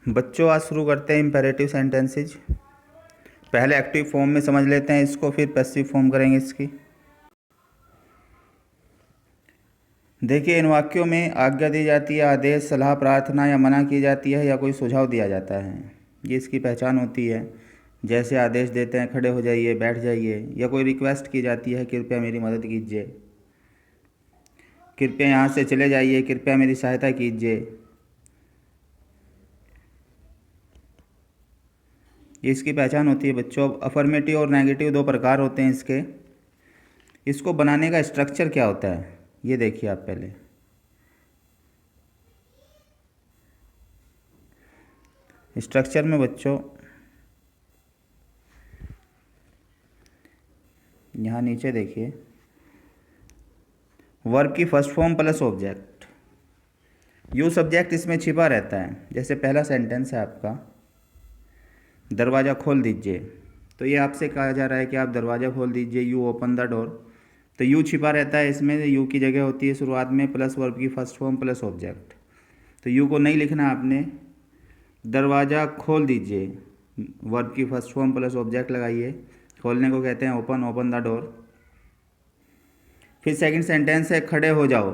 बच्चों आज शुरू करते हैं इम्पेरेटिव सेंटेंसेज। पहले एक्टिव फॉर्म में समझ लेते हैं इसको, फिर पैसिव फॉर्म करेंगे इसकी। देखिए, इन वाक्यों में आज्ञा दी जाती है, आदेश, सलाह, प्रार्थना या मना की जाती है या कोई सुझाव दिया जाता है। ये इसकी पहचान होती है। जैसे आदेश देते हैं खड़े हो जाइए, बैठ जाइए, या कोई रिक्वेस्ट की जाती है कृपया मेरी मदद कीजिए, कृपया यहाँ से चले जाइए, कृपया मेरी सहायता कीजिए। ये इसकी पहचान होती है बच्चों। अफर्मेटिव और नेगेटिव दो प्रकार होते हैं इसके। इसको बनाने का स्ट्रक्चर क्या होता है ये देखिए आप पहले। स्ट्रक्चर में बच्चों यहाँ नीचे देखिए, वर्ब की first form plus object. You subject इसमें छिपा रहता है। जैसे पहला सेंटेंस है आपका, दरवाज़ा खोल दीजिए, तो ये आपसे कहा जा रहा है कि आप दरवाज़ा खोल दीजिए, यू ओपन द डोर। तो यू छिपा रहता है इसमें, यू की जगह होती है शुरुआत में प्लस वर्ब की फर्स्ट फॉर्म प्लस ऑब्जेक्ट। तो यू को नहीं लिखना आपने, दरवाज़ा खोल दीजिए, वर्ब की फर्स्ट फॉर्म प्लस ऑब्जेक्ट लगाइए। खोलने को कहते हैं ओपन, ओपन द डोर। फिर सेकंड सेंटेंस है खड़े हो जाओ,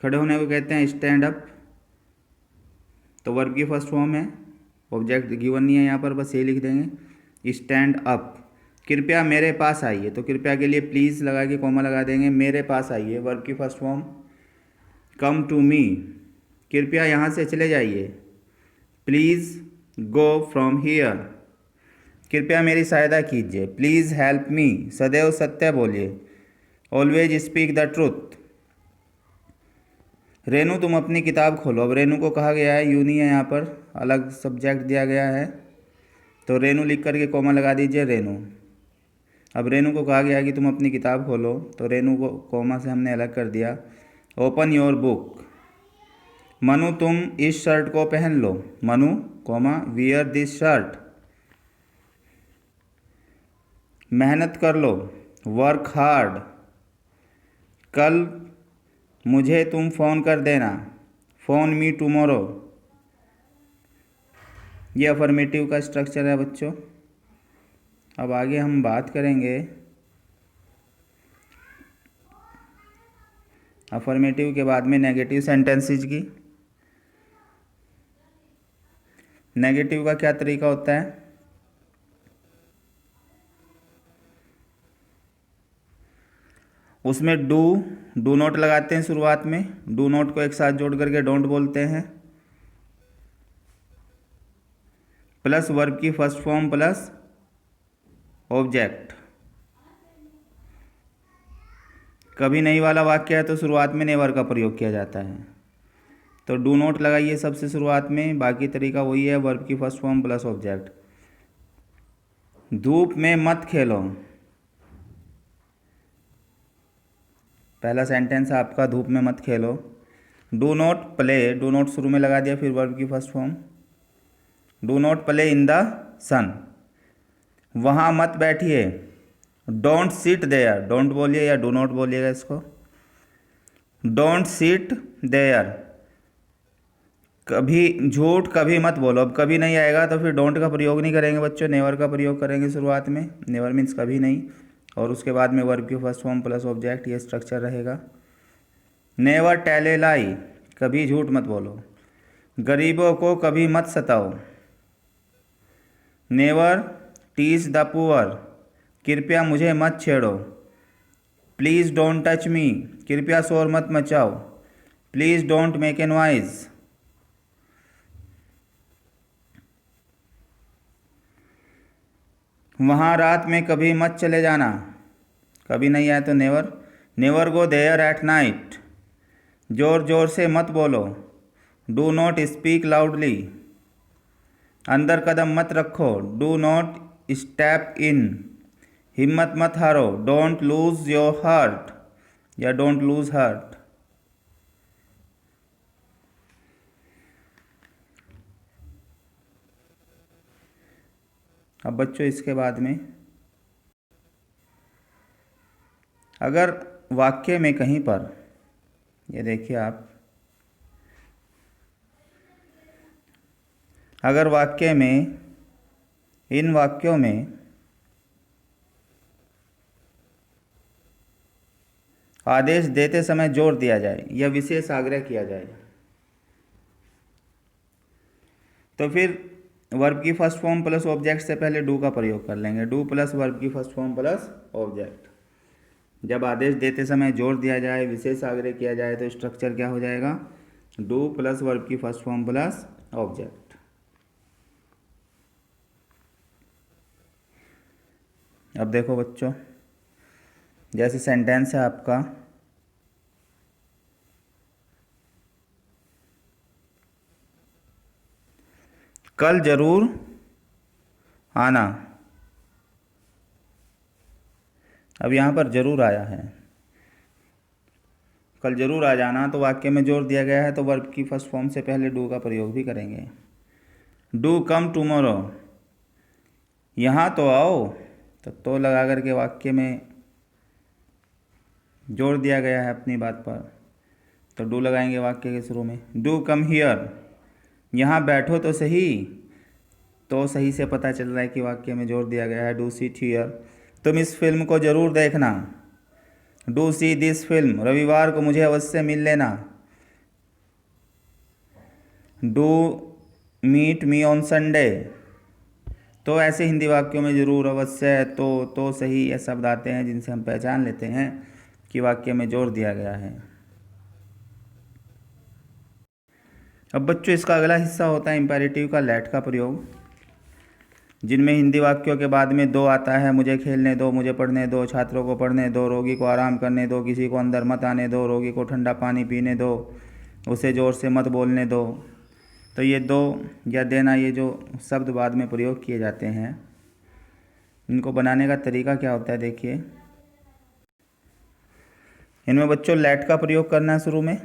खड़े होने को कहते हैं स्टैंड अप। तो वर्ब की फर्स्ट फॉर्म है, ऑब्जेक्ट गिवन नहीं है यहाँ पर, बस ये लिख देंगे स्टैंड अप। कृपया मेरे पास आइए, तो कृपया के लिए प्लीज़ लगा के कॉमा लगा देंगे, मेरे पास आइए वर्ब की first form. Come to me, कृपया यहाँ से चले जाइए, प्लीज़ गो फ्रॉम हियर। कृपया मेरी सहायता कीजिए, प्लीज़ हेल्प मी। सदैव सत्य बोलिए, always speak the truth. Renu तुम अपनी किताब खोलो। अब रेनू को कहा गया है, यू नहीं है यहाँ पर, अलग सब्जेक्ट दिया गया है, तो रेनू लिख करके कॉमा लगा दीजिए रेनू। अब रेनू को कहा गया है कि तुम अपनी किताब खोलो, तो रेनू को कॉमा से हमने अलग कर दिया। Open your book. मनु तुम इस शर्ट को पहन लो, Manu comma wear this shirt. मेहनत कर लो, वर्क हार्ड। कल मुझे तुम फ़ोन कर देना, फ़ोन मी टुमारो। ये अफर्मेटिव का स्ट्रक्चर है बच्चों। अब आगे हम बात करेंगे अफर्मेटिव के बाद में नेगेटिव सेंटेंसेस की। नेगेटिव का क्या तरीका होता है, उसमें डू नॉट लगाते हैं शुरुआत में। डू नॉट को एक साथ जोड़ करके डोंट बोलते हैं, प्लस वर्ब की फर्स्ट फॉर्म प्लस ऑब्जेक्ट। कभी नहीं वाला वाक्य है तो शुरुआत में नेवर का प्रयोग किया जाता है, तो डू नॉट लगाइए सबसे शुरुआत में। बाकी तरीका वही है, वर्ब की फर्स्ट फॉर्म प्लस ऑब्जेक्ट। धूप में मत खेलो, पहला सेंटेंस है आपका, धूप में मत खेलो। Do not play, do not शुरू में लगा दिया, फिर वर्ब की first form. Do not play in the sun. वहाँ मत बैठिए, डोंट सिट देयर। डोंट बोलिए या डू नॉट बोलिएगा इसको। Don't sit there. कभी झूठ कभी मत बोलो। अब कभी नहीं आएगा तो फिर डोंट का प्रयोग नहीं करेंगे बच्चों, नेवर का प्रयोग करेंगे शुरुआत में। नेवर मीन्स कभी नहीं, और उसके बाद में वर्ब की फर्स्ट फॉर्म प्लस ऑब्जेक्ट, ये स्ट्रक्चर रहेगा। नेवर टेल ए लाई, कभी झूठ मत बोलो। गरीबों को कभी मत सताओ। नेवर टीज द पुअर, कृपया मुझे मत छेड़ो। प्लीज़ डोंट टच मी, कृपया शोर मत मचाओ। Please don't make a noise. वहाँ रात में कभी मत चले जाना, कभी नहीं आए तो never. Never go there at night, ज़ोर ज़ोर से मत बोलो। Do not speak loudly. अंदर कदम मत रखो, डू नॉट स्टेप इन। हिम्मत मत हारो, डोंट लूज योर हार्ट या डोंट लूज हार्ट। अब बच्चों इसके बाद में अगर वाक्य में कहीं पर, ये देखिए आप, अगर वाक्य में, इन वाक्यों में आदेश देते समय जोर दिया जाए या विशेष आग्रह किया जाए, तो फिर वर्ब की फर्स्ट फॉर्म प्लस ऑब्जेक्ट से पहले डू का प्रयोग कर लेंगे। डू प्लस वर्ब की फर्स्ट फॉर्म प्लस ऑब्जेक्ट। जब आदेश देते समय जोर दिया जाए, विशेष आग्रह किया जाए, तो स्ट्रक्चर क्या हो जाएगा? डू प्लस वर्ब की फर्स्ट फॉर्म प्लस ऑब्जेक्ट। अब देखो बच्चों, जैसे सेंटेंस है आपका, कल जरूर आना। अब यहाँ पर जरूर आया है, कल जरूर आ जाना, तो वाक्य में जोर दिया गया है, तो वर्ब की फर्स्ट फॉर्म से पहले डू का प्रयोग भी करेंगे। डू कम टुमारो, यहाँ तो आओ, तो लगा करके वाक्य में जोर दिया गया है अपनी बात पर, तो डू लगाएंगे वाक्य के शुरू में। डू कम हियर, यहाँ बैठो तो सही, तो सही से पता चल रहा है कि वाक्य में जोर दिया गया है। डू सिट हियर, तुम इस फिल्म को ज़रूर देखना। डू सी दिस फिल्म, रविवार को मुझे अवश्य मिल लेना। Do meet me on Sunday. तो ऐसे हिंदी वाक्यों में ज़रूर, अवश्य, तो सही, ये शब्द आते हैं जिनसे हम पहचान लेते हैं कि वाक्य में जोर दिया गया है। अब बच्चों, इसका अगला हिस्सा होता है इंपेरेटिव का लेट का प्रयोग, जिनमें हिंदी वाक्यों के बाद में दो आता है। मुझे खेलने दो, मुझे पढ़ने दो, छात्रों को पढ़ने दो, रोगी को आराम करने दो, किसी को अंदर मत आने दो, रोगी को ठंडा पानी पीने दो, उसे ज़ोर से मत बोलने दो। तो ये दो या देना, ये जो शब्द बाद में प्रयोग किए जाते हैं, इनको बनाने का तरीका क्या होता है देखिए। इनमें बच्चों लेट का प्रयोग करना है शुरू में।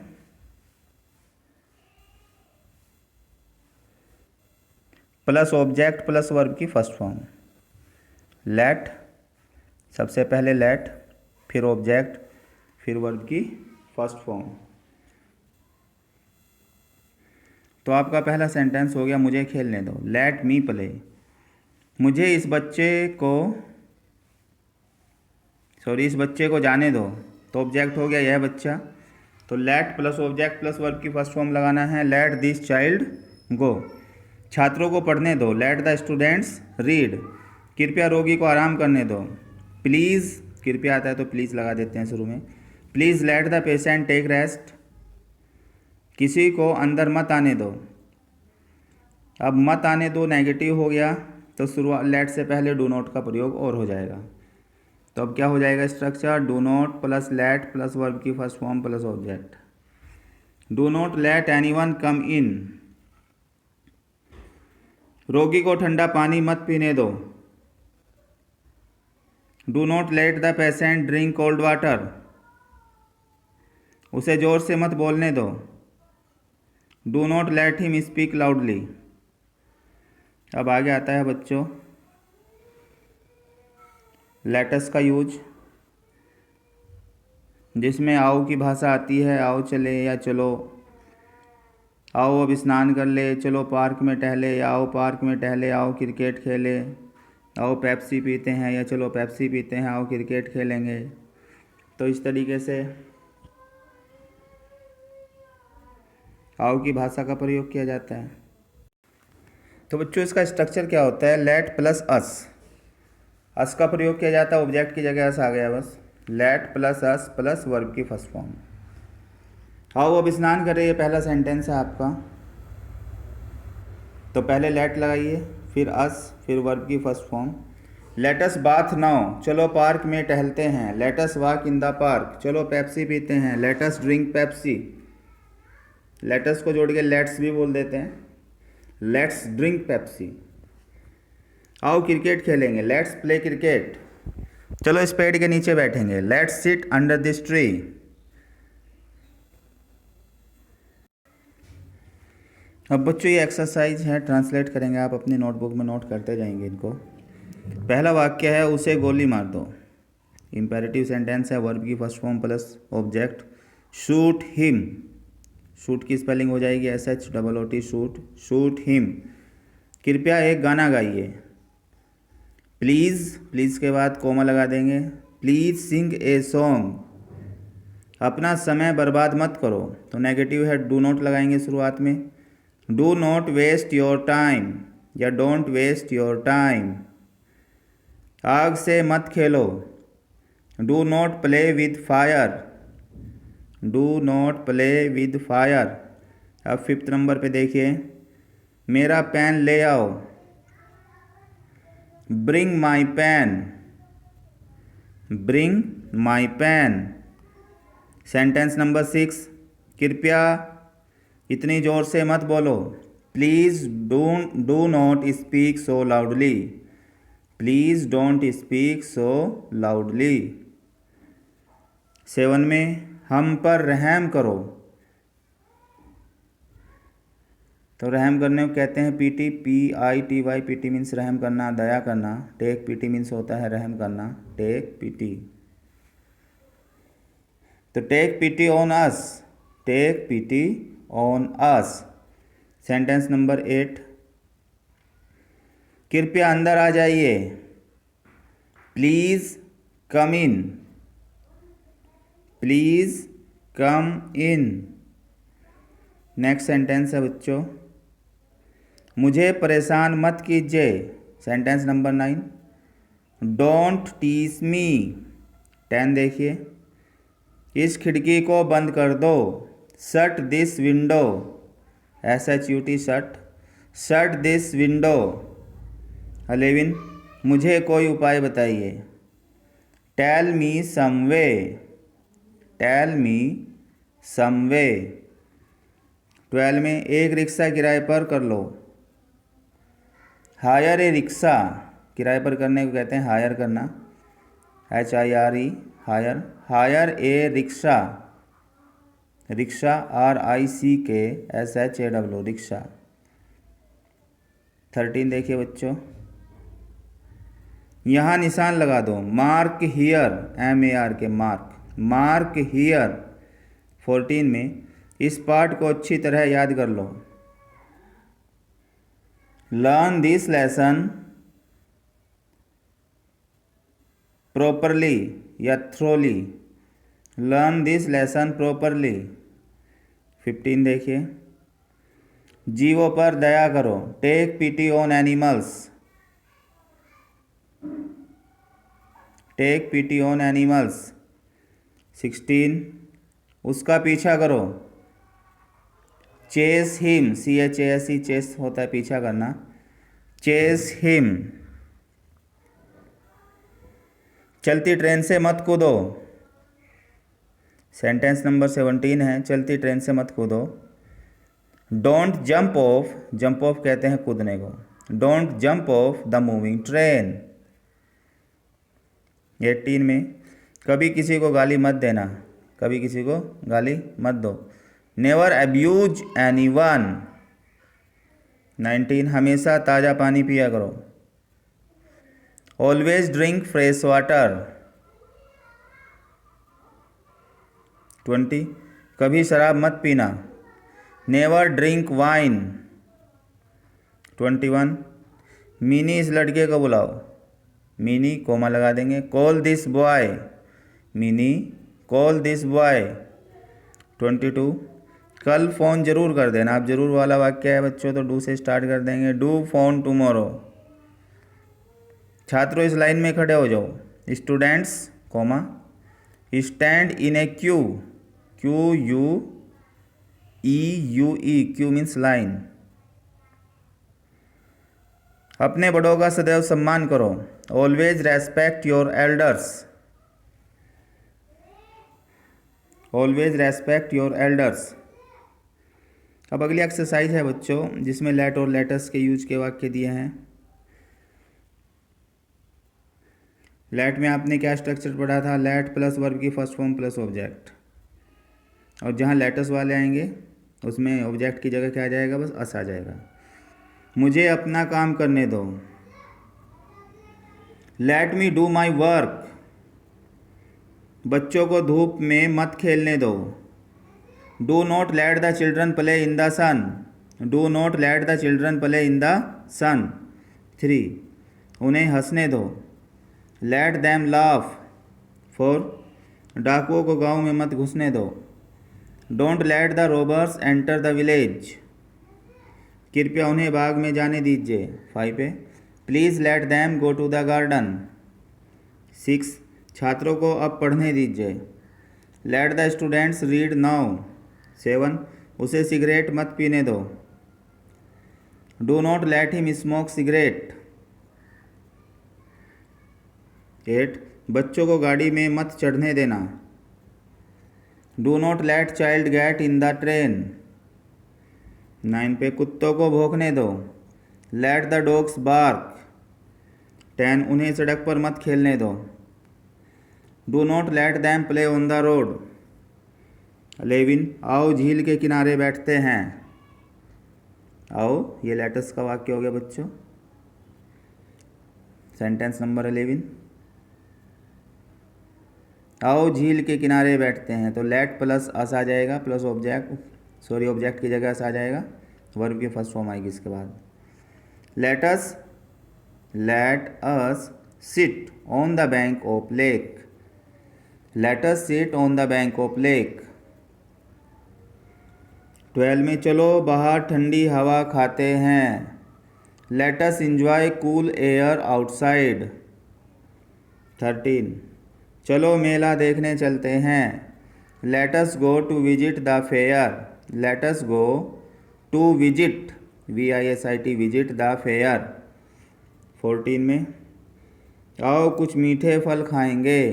प्लस ऑब्जेक्ट प्लस वर्ब की फर्स्ट फॉर्म। लेट, सबसे पहले लेट, फिर ऑब्जेक्ट, फिर वर्ब की फर्स्ट फॉर्म। तो आपका पहला सेंटेंस हो गया, मुझे खेलने दो। लेट मी प्ले, मुझे इस बच्चे को जाने दो। तो ऑब्जेक्ट हो गया यह बच्चा, तो late plus object plus verb की फर्स्ट फॉर्म लगाना है। लेट दिस चाइल्ड गो, छात्रों को पढ़ने दो। लेट द स्टूडेंट्स रीड, कृपया रोगी को आराम करने दो। प्लीज़, कृपया आता है तो प्लीज़ लगा देते हैं शुरू में। Please let the patient take rest, किसी को अंदर मत आने दो। अब मत आने दो नेगेटिव हो गया, तो शुरुआत लेट से पहले डू नॉट का प्रयोग और हो जाएगा। तो अब क्या हो जाएगा structure? Do not plus let plus verb की first form plus object. Do not let anyone come in, रोगी को ठंडा पानी मत पीने दो। Do not let the patient drink cold water, उसे जोर से मत बोलने दो। Do not let him speak loudly. अब आगे आता है बच्चों लेटस का यूज, जिसमें आओ की भाषा आती है। आओ चले या चलो, आओ अब स्नान कर ले, चलो पार्क में टहले, या आओ पार्क में टहले, आओ क्रिकेट खेले, आओ पेप्सी पीते हैं, या चलो पेप्सी पीते हैं, आओ क्रिकेट खेलेंगे। तो इस तरीके से आओ की भाषा का प्रयोग किया जाता है। तो बच्चों इसका स्ट्रक्चर क्या होता है? लेट प्लस अस का प्रयोग किया जाता है, ऑब्जेक्ट की जगह अस आ गया बस। लेट प्लस अस प्लस वर्ब की फर्स्ट फॉर्म। आओ अब स्नान करें, ये पहला सेंटेंस है आपका, तो पहले लेट लगाइए, फिर अस, फिर वर्ब की first form. Let's bath now, चलो पार्क में टहलते हैं। Let's walk in the park, चलो पेप्सी पीते हैं। लेटस ड्रिंक पेप्सी, लेटस को जोड़ के लेट्स भी बोल देते हैं। Let's drink Pepsi. आओ क्रिकेट खेलेंगे, लेट्स प्ले क्रिकेट। चलो इस पेड़ के नीचे बैठेंगे, let's sit under this tree. अब बच्चों ये एक्सरसाइज है, ट्रांसलेट करेंगे आप अपनी नोटबुक में, नोट करते जाएंगे इनको। पहला वाक्य है, उसे गोली मार दो। इंपेरेटिव सेंटेंस है, वर्ब की first form plus object. Shoot him, shoot की स्पेलिंग हो जाएगी SHOOT, शूट हिम। कृपया एक गाना गाइए। प्लीज़, प्लीज़ के बाद कोमा लगा देंगे। Please sing a song. अपना समय बर्बाद मत करो, तो नेगेटिव है, डू नॉट लगाएंगे शुरुआत में। Do not waste your time या डोंट वेस्ट योर टाइम। आग से मत खेलो, do not play with fire. Do not play with fire. अब 5th नंबर पे देखिए, मेरा पेन ले आओ। Bring my pen. Bring my pen. Sentence number 6, कृपया इतनी ज़ोर से मत बोलो। Please do not speak so loudly. Please don't speak so loudly. 7 में, हम पर रहम करो। तो रहम करने को कहते हैं पीटी, PITY। पीटी मीन्स रहम करना, दया करना। टेक पीटी मीन्स होता है रहम करना, टेक पीटी। तो take pity on us. Take pity on us. Sentence number 8, कृपया अंदर आ जाइए। Please come in. Please come in. Next sentence है बच्चों, मुझे परेशान मत कीजिए। Sentence number 9, don't tease me. 10 देखिए, इस खिड़की को बंद कर दो। Shut this window. SHUT shut. Shut this window. 11, मुझे कोई उपाय बताइए। टेल मी सम वे। टेल मी सम वे। 12 में, एक रिक्शा किराए पर कर लो। Higher a rickshaw. किराए पर करने को कहते हैं हायर करना, HIRE, hire. Hire a rickshaw. Rickshaw RICKSHAW, rickshaw. 13 देखिए बच्चों, यहाँ निशान लगा दो। Mark here, MAR K mark. Mark here. 14 में, इस पाठ को अच्छी तरह याद कर लो। लर्न दिस लेसन प्रॉपरली या thoroughly. Learn this lesson properly. 15 देखिए, जीवों पर दया करो। Take pity on animals. Take pity on animals. 16, उसका पीछा करो। चेस हिम, CHASE, चेस होता है पीछा करना। Chess him. चलती ट्रेन से मत कूदो। सेंटेंस नंबर 17 है, चलती ट्रेन से मत कूदो। Don't jump of. Jump of कहते हैं कूदने को। Don't jump of the moving train. 18 में, कभी किसी को गाली मत देना। कभी किसी को गाली मत दो। Never abuse anyone. 19, हमेशा ताज़ा पानी पिया करो। Always drink fresh water. 20, कभी शराब मत पीना। Never drink wine. 21, मिनी इस लड़के को बुलाओ। मिनी कोमा लगा देंगे। Call this boy. Mini call this boy. 22, कल फ़ोन ज़रूर कर देना। आप ज़रूर वाला वाक्य है बच्चों, तो डू से स्टार्ट कर देंगे। Do phone tomorrow. छात्रों इस लाइन में खड़े हो जाओ। Students comma stand in a queue. QUEUE। Queue means line. अपने बड़ों का सदैव सम्मान करो। Always respect your elders. Always respect your elders. अब अगली एक्सरसाइज है बच्चों, जिसमें लेट और लेटस के यूज के वाक्य दिए हैं। लेट में आपने क्या स्ट्रक्चर पढ़ा था? लेट प्लस वर्ब की फर्स्ट फॉर्म प्लस ऑब्जेक्ट। और जहाँ लेटस वाले आएंगे उसमें ऑब्जेक्ट की जगह क्या आ जाएगा? बस अस आ जाएगा। मुझे अपना काम करने दो। Let me do my work. बच्चों को धूप में मत खेलने दो। Do not let the children play in the sun. Do not let the children play in the sun. 3, उन्हें हंसने दो। Late them laugh. 4, डाकुओं को गांव में मत घुसने दो। Don't let the robbers enter the village. कृपया उन्हें बाग में जाने दीजिए। 5 है, please let them go to the garden. 6, छात्रों को अब पढ़ने दीजिए। Let the students read now. 7, उसे सिगरेट मत पीने दो। Do not let him smoke cigarette. 8, बच्चों को गाड़ी में मत चढ़ने देना। Do not let child get in the train. 9 पे, कुत्तों को भौंकने दो। Let the dogs bark. 10, उन्हें सड़क पर मत खेलने दो। Do not late them play on the road. 11, आओ झील के किनारे बैठते हैं। आओ, ये लेटस का वाक्य हो गया बच्चों। सेंटेंस नंबर 11, आओ झील के किनारे बैठते हैं। तो लेट प्लस अस आ जाएगा, प्लस ऑब्जेक्ट, ऑब्जेक्ट की जगह अस आ जाएगा, वर्ब की फर्स्ट फॉर्म आएगी इसके बाद। Let us sit on the bank of lake. Let us sit on the bank of lake. 12 में, चलो बाहर ठंडी हवा खाते हैं। Let us enjoy cool air outside. 13, चलो मेला देखने चलते हैं। Let us go to visit the fair. Let us go to visit, VISIT, visit the fair. 14 में, आओ कुछ मीठे फल खाएंगे।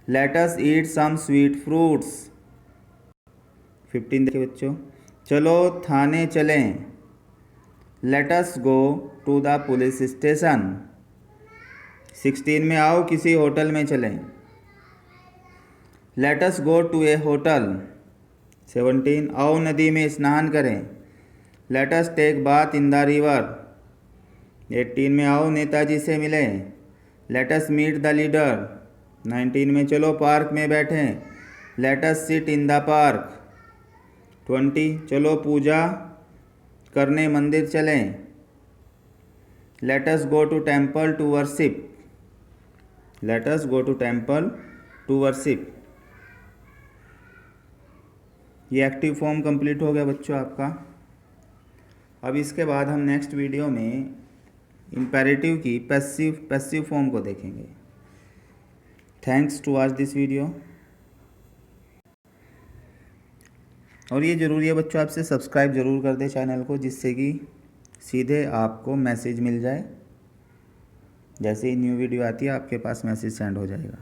Let us eat some sweet fruits. 15 देखिए बच्चों, चलो थाने चलें। Let us go to the police station. 16 में, आओ किसी होटल में चलें। Let us go to a hotel. 17, आओ नदी में स्नान करें। Let us take bath in the river. 18 में, आओ नेताजी से मिलें। Let us meet the leader. 19 में, चलो पार्क में बैठें। Let us sit in the park. 20, चलो पूजा करने मंदिर चलें। Let us go to temple to worship. Let us go to temple to worship. ये एक्टिव फॉर्म कंप्लीट हो गया बच्चों आपका। अब इसके बाद हम नेक्स्ट वीडियो में इम्पेरेटिव की पैसिव फॉर्म को देखेंगे। Thanks to watch this video. और ये ज़रूरी है बच्चों, आपसे सब्सक्राइब ज़रूर कर दें चैनल को, जिससे कि सीधे आपको मैसेज मिल जाए। जैसे ही न्यू वीडियो आती है आपके पास मैसेज सेंड हो जाएगा।